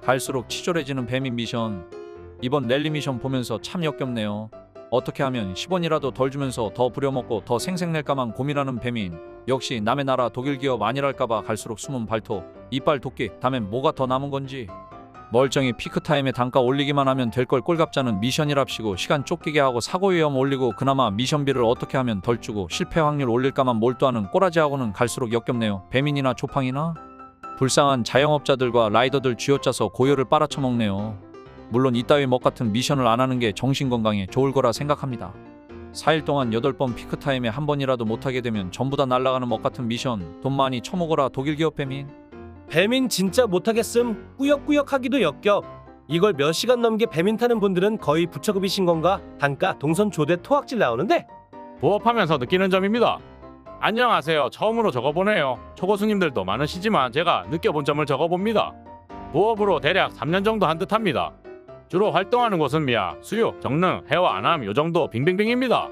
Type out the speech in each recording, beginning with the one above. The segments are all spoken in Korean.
갈수록 치졸해지는 배민 미션. 이번 랠리 미션 보면서 참 역겹네요. 어떻게 하면 10원이라도 덜 주면서 더 부려먹고 더 생색낼까만 고민하는 배민. 역시 남의 나라 독일 기업 아니랄까봐 갈수록 숨은 발톱, 이빨 도끼. 다음엔 뭐가 더 남은 건지. 멀쩡히 피크타임에 단가 올리기만 하면 될 걸 꼴값자는 미션이랍시고 시간 쫓기게 하고 사고 위험 올리고 그나마 미션비를 어떻게 하면 덜 주고 실패 확률 올릴까만 몰두하는 꼬라지하고는 갈수록 역겹네요. 배민이나 조팡이나 불쌍한 자영업자들과 라이더들 쥐어짜서 고열을 빨아쳐먹네요. 물론 이따위 먹같은 미션을 안 하는 게 정신건강에 좋을 거라 생각합니다. 4일 동안 8번 피크타임에 한 번이라도 못하게 되면 전부 다 날아가는 먹같은 미션. 돈 많이 처먹어라 독일 기업 배민. 배민 진짜 못하겠음. 꾸역꾸역 하기도 역겹. 이걸 몇 시간 넘게 배민 타는 분들은 거의 부처급이신 건가? 단가 동선 조대 토악질 나오는데. 부업하면서 느끼는 점입니다. 안녕하세요. 처음으로 적어보네요. 초고수님들도 많으시지만 제가 느껴본 점을 적어봅니다. 부업으로 대략 3년 정도 한 듯합니다. 주로 활동하는 곳은 미아, 수육, 정릉, 해와 안암 요정도 빙빙빙입니다.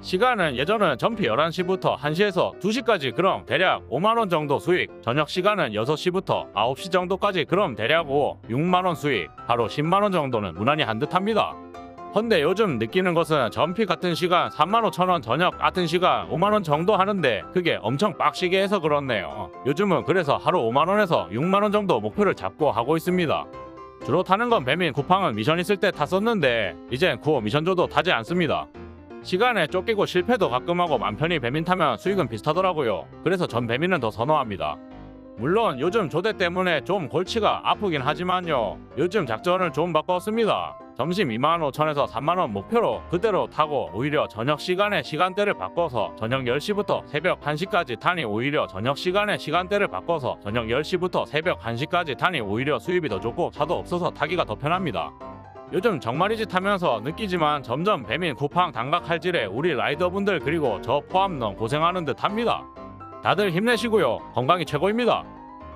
시간은 예전은 점피 11시부터 1시에서 2시까지 그럼 대략 5만원 정도 수익, 저녁 시간은 6시부터 9시 정도까지 그럼 대략 6만원 수익, 하루 10만원 정도는 무난히 한 듯합니다. 헌데 요즘 느끼는 것은 점피 같은 시간 35,000원, 저녁 같은 시간 5만원 정도 하는데 그게 엄청 빡시게 해서 그렇네요. 요즘은 그래서 하루 5만원에서 6만원 정도 목표를 잡고 하고 있습니다. 주로 타는 건 배민, 쿠팡은 미션 있을 때 탔었는데 이젠 구호 미션조도 타지 않습니다. 시간에 쫓기고 실패도 가끔 하고 맘 편히 배민 타면 수익은 비슷하더라고요. 그래서 전 배민은 더 선호합니다. 물론 요즘 조대 때문에 좀 골치가 아프긴 하지만요. 요즘 작전을 좀 바꿨습니다. 점심 25,000에서 3만원 목표로 그대로 타고 오히려 저녁 시간에 시간대를 바꿔서 저녁 10시부터 새벽 1시까지 타니 오히려 저녁 시간에 시간대를 바꿔서 저녁 10시부터 새벽 1시까지 타니 오히려 수입이 더 좋고 차도 없어서 타기가 더 편합니다. 요즘 정말이지 타면서 느끼지만 점점 배민, 쿠팡, 단가 칼질에 우리 라이더분들 그리고 저 포함 너무 고생하는 듯 합니다. 다들 힘내시고요. 건강이 최고입니다.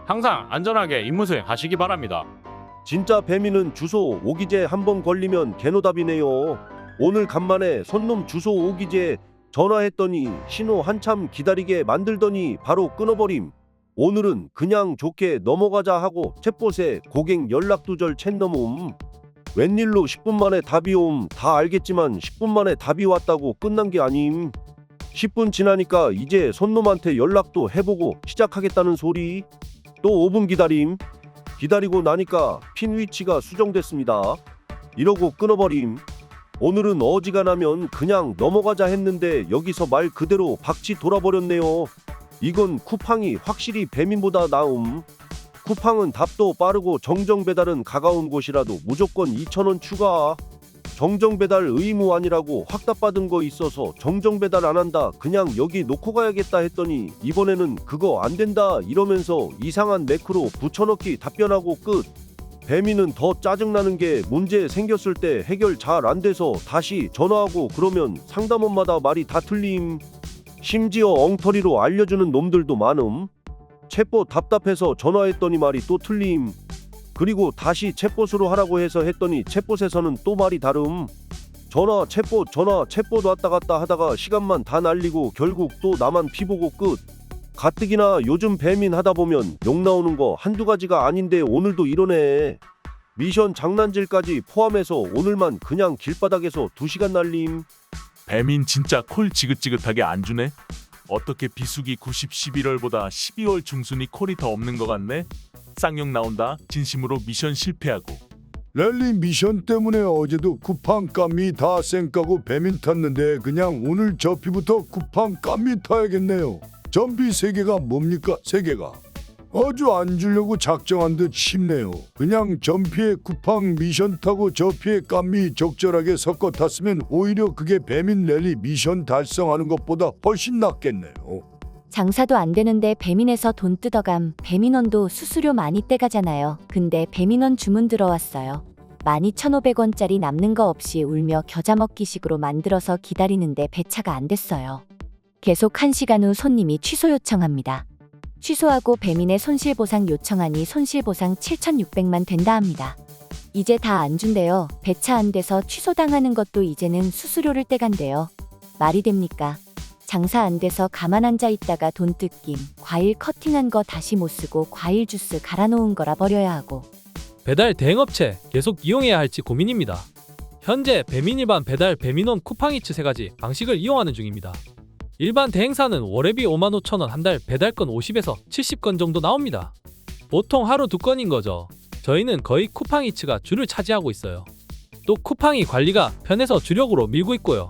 항상 안전하게 임무수행 하시기 바랍니다. 진짜 배민은 주소 오기제 한번 걸리면 개노답이네요. 오늘 간만에 손놈 주소 오기제 전화했더니 신호 한참 기다리게 만들더니 바로 끊어버림. 오늘은 그냥 좋게 넘어가자 하고 챗봇에 고객 연락 두절 챗 넘음. 웬일로 10분 만에 답이 옴. 다 알겠지만 10분 만에 답이 왔다고 끝난 게 아님. 10분 지나니까 이제 손놈한테 연락도 해보고 시작하겠다는 소리. 또 5분 기다림. 기다리고 나니까 핀 위치가 수정됐습니다. 이러고 끊어버림. 오늘은 어지간하면 그냥 넘어가자 했는데 여기서 말 그대로 박치 돌아버렸네요. 이건 쿠팡이 확실히 배민보다 나음. 쿠팡은 답도 빠르고 정정 배달은 가까운 곳이라도 무조건 2,000원 추가. 정정 배달 의무 아니라고 확답받은 거 있어서 정정 배달 안 한다. 그냥 여기 놓고 가야겠다 했더니 이번에는 그거 안 된다 이러면서 이상한 매크로 붙여넣기 답변하고 끝. 배민은 더 짜증나는 게 문제 생겼을 때 해결 잘 안 돼서 다시 전화하고 그러면 상담원마다 말이 다 틀림. 심지어 엉터리로 알려주는 놈들도 많음. 챗봇 답답해서 전화했더니 말이 또 틀림. 그리고 다시 챗봇으로 하라고 해서 했더니 챗봇에서는 또 말이 다름. 전화 챗봇 왔다 갔다 하다가 시간만 다 날리고 결국 또 나만 피보고 끝. 가뜩이나 요즘 배민 하다 보면 욕 나오는 거 한두 가지가 아닌데 오늘도 이러네. 미션 장난질까지 포함해서 오늘만 그냥 길바닥에서 2시간 날림. 배민 진짜 콜 지긋지긋하게 안 주네. 어떻게 비수기 90 11월보다 12월 중순이 콜이 더 없는 것 같네. 쌍욕 나온다. 진심으로 미션 실패하고. 랠리 미션 때문에 어제도 쿠팡 깜미 다 쌩까고 배민 탔는데 그냥 오늘 저피부터 쿠팡 깜미 타야겠네요. 전비 3개가 뭡니까 3개가. 아주 안 주려고 작정한 듯 싶네요. 그냥 전피에 쿠팡 미션 타고 저피에 깜미 적절하게 섞어 탔으면 오히려 그게 배민 랠리 미션 달성하는 것보다 훨씬 낫겠네요. 장사도 안 되는데 배민에서 돈 뜯어감. 배민원도 수수료 많이 떼가잖아요. 근데 배민원 주문 들어왔어요. 12,500원짜리 남는 거 없이 울며 겨자 먹기식으로 만들어서 기다리는데 배차가 안 됐어요. 계속 1시간 후 손님이 취소 요청합니다. 취소하고 배민의 손실보상 요청하니 손실보상 7,600만 된다 합니다. 이제 다 안 준대요. 배차 안 돼서 취소당하는 것도 이제는 수수료를 떼간대요. 말이 됩니까? 장사 안 돼서 가만 앉아 있다가 돈 뜯김. 과일 커팅한 거 다시 못 쓰고 과일 주스 갈아 놓은 거라 버려야 하고. 배달 대행업체 계속 이용해야 할지 고민입니다. 현재 배민 일반 배달 배민원 쿠팡이츠 3가지 방식을 이용하는 중입니다. 일반 대행사는 월회비 55,000원, 한 달 배달건 50에서 70건 정도 나옵니다. 보통 하루 2건인 거죠. 저희는 거의 쿠팡이츠가 줄을 차지하고 있어요. 또 쿠팡이 관리가 편해서 주력으로 밀고 있고요.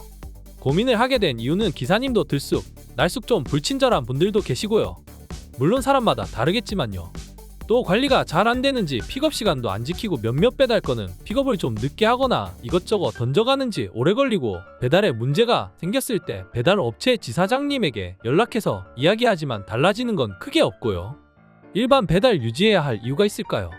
고민을 하게 된 이유는 기사님도 들쑥, 날쑥 좀 불친절한 분들도 계시고요. 물론 사람마다 다르겠지만요. 또 관리가 잘 안 되는지 픽업 시간도 안 지키고 몇몇 배달건은 픽업을 좀 늦게 하거나 이것저것 던져가는지 오래 걸리고 배달에 문제가 생겼을 때 배달 업체 지사장님에게 연락해서 이야기하지만 달라지는 건 크게 없고요. 일반 배달 유지해야 할 이유가 있을까요?